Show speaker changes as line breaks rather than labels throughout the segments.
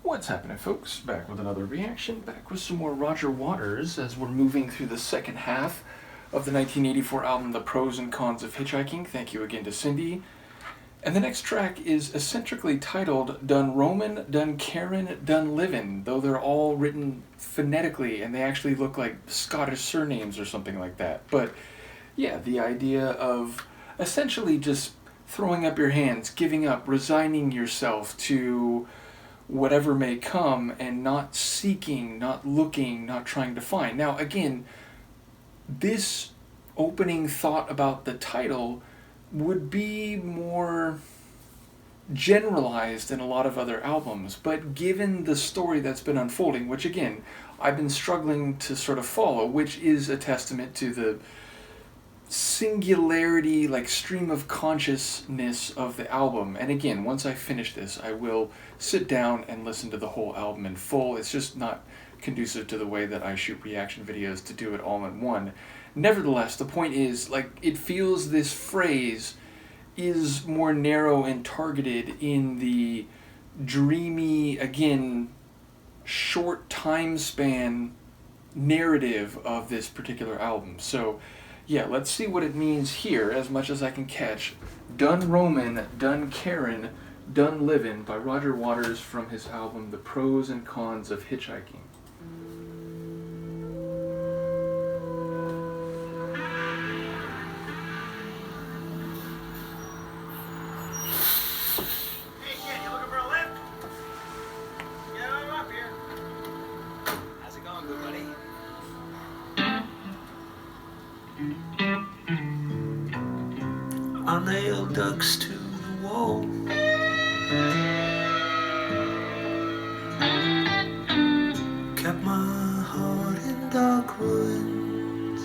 What's happening, folks? Back with another reaction, back with some more Roger Waters as we're moving through the second half of the 1984 album The Pros and Cons of Hitchhiking. Thank you again to Cyndi. And the next track is eccentrically titled Dunroamin, Duncarin, Dunlivin, though they're all written phonetically and they actually look like Scottish surnames or something like that. But yeah, the idea of essentially just throwing up your hands, giving up, resigning yourself to whatever may come and not seeking, not looking, not trying to find. Now, again, this opening thought about the title would be more generalized than a lot of other albums, but given the story that's been unfolding, which again, I've been struggling to sort of follow, which is a testament to the singularity, like stream of consciousness of the album. And again, once I finish this, I will sit down and listen to the whole album in full. It's just not conducive to the way that I shoot reaction videos to do it all in one. Nevertheless, the point is, like, it feels this phrase is more narrow and targeted in the dreamy, again, short time span narrative of this particular album. So yeah, let's see what it means here, as much as I can catch. Dunroamin, Duncarin, Dunlivin by Roger Waters from his album The Pros and Cons of Hitchhiking.
Hey kid, you looking for a lift? Yeah, I'm up here. How's it going, good buddy?
I nailed ducks to the wall. Kept my heart in dark ruins.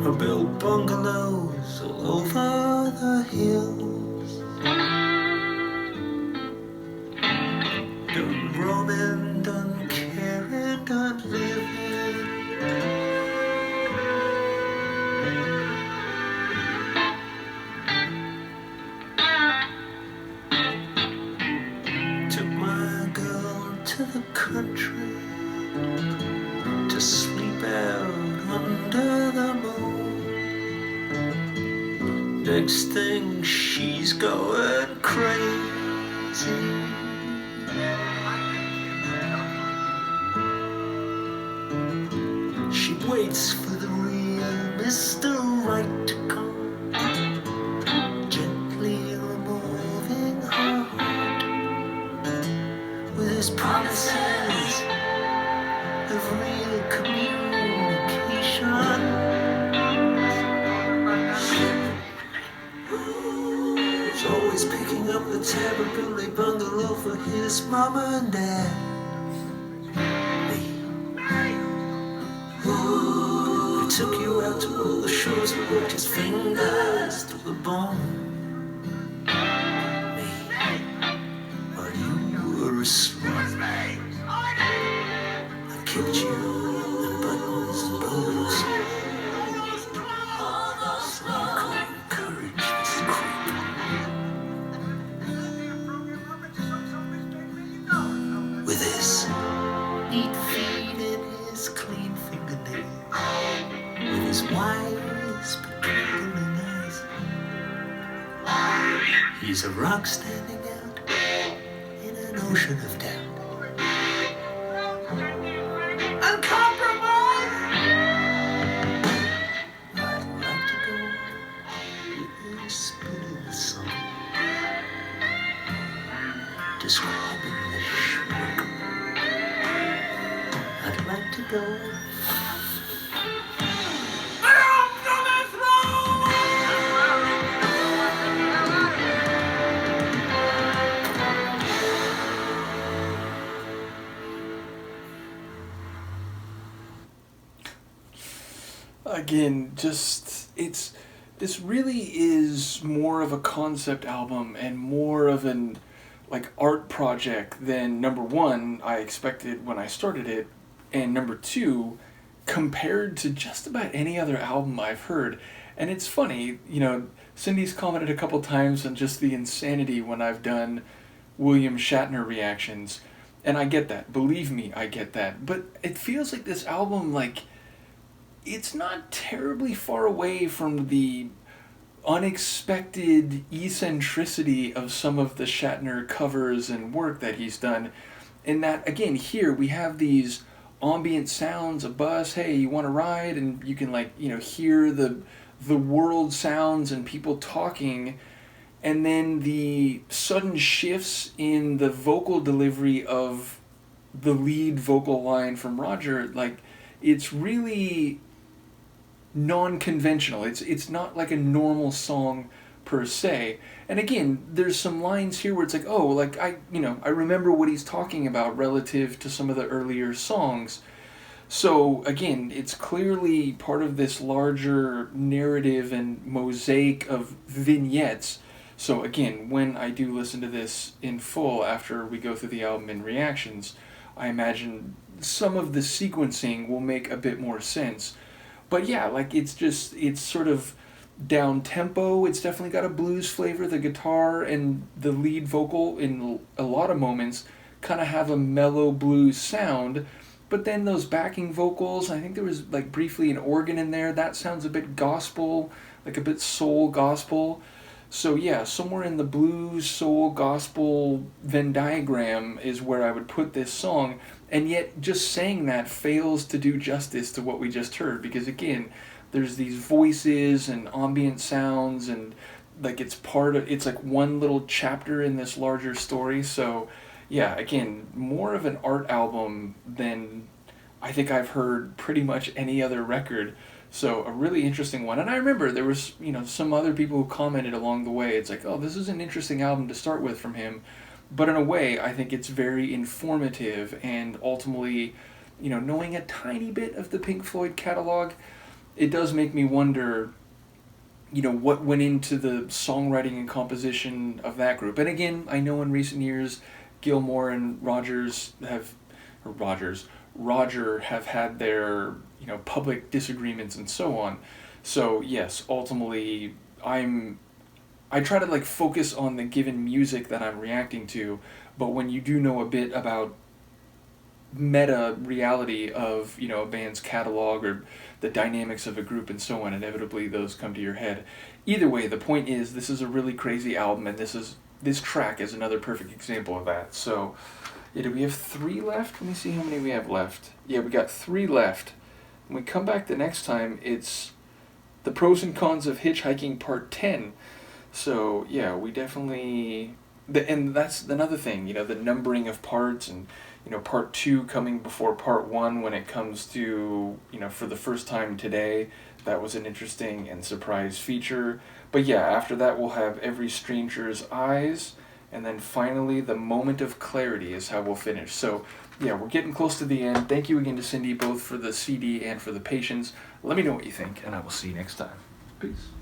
I built bungalows all over the hills. Dunroamin, Duncarin, Dunlivin. To the country to sleep out under the moon. Next thing she's going crazy. She waits for the real Mr. Right to come, gently removing her heart with his promises of real communication. He's always picking up the tab and building a bungalow for his mama and dad. Me. He took you out to all the shores and worked his fingers to the bone. A slut. I kept you in buttons and bows, so you could encourage this creep. With his neat feet and his clean fingernails, with his wise but twinkling eyes, he's a rock standing out in an ocean of doubt. Uncompromised! I'd like to go with a spit in the sun, describing the schmuck. I'd like to go.
Again, just, this really is more of a concept album and more of an, like, art project than, number one, I expected when I started it, and number two, compared to just about any other album I've heard. And it's funny, you know, Cyndi's commented a couple times on just the insanity when I've done William Shatner reactions. And I get that. Believe me, I get that. But it feels like this album, like, it's not terribly far away from the unexpected eccentricity of some of the Shatner covers and work that he's done. In that, again, here we have these ambient sounds, a bus, hey, you want to ride? And you can, like, hear the world sounds and people talking. And then the sudden shifts in the vocal delivery of the lead vocal line from Roger, like, it's really non-conventional. It's not like a normal song per se. And again, there's some lines here where it's like, oh, like I remember what he's talking about relative to some of the earlier songs. So again, it's clearly part of this larger narrative and mosaic of vignettes. So again, when I do listen to this in full after we go through the album in reactions, I imagine some of the sequencing will make a bit more sense. But yeah, like it's sort of down tempo. It's definitely got a blues flavor. The guitar and the lead vocal in a lot of moments kind of have a mellow blues sound. But then those backing vocals, I think there was like briefly an organ in there. That sounds a bit gospel, like a bit soul gospel. So yeah, somewhere in the blues, soul, gospel Venn diagram is where I would put this song. And yet just saying that fails to do justice to what we just heard. Because again, there's these voices and ambient sounds and like it's like one little chapter in this larger story. So yeah, again, more of an art album than I think I've heard pretty much any other record. So a really interesting one. And I remember there was, some other people who commented along the way. It's like, oh, this is an interesting album to start with from him. But in a way, I think it's very informative and ultimately, knowing a tiny bit of the Pink Floyd catalog, it does make me wonder, what went into the songwriting and composition of that group. And again, I know in recent years, Gilmour and Roger have had their, public disagreements and so on. So yes, ultimately, I try to like focus on the given music that I'm reacting to, but when you do know a bit about meta reality of, a band's catalog or the dynamics of a group and so on, inevitably those come to your head. Either way, the point is this is a really crazy album, and this track is another perfect example of that. So, yeah, do we have 3 left? Let me see how many we have left. Yeah, we got 3 left. When we come back the next time, it's the pros and cons of Hitchhiking Part 10. So, yeah, we definitely... And that's another thing, the numbering of parts and, Part 2 coming before Part 1 when it comes to, for the first time today. That was an interesting and surprise feature. But yeah, after that we'll have Every Stranger's Eyes, and then finally The Moment of Clarity is how we'll finish. So yeah, we're getting close to the end. Thank you again to Cyndi, both for the CD and for the patience. Let me know what you think, and I will see you next time. Peace.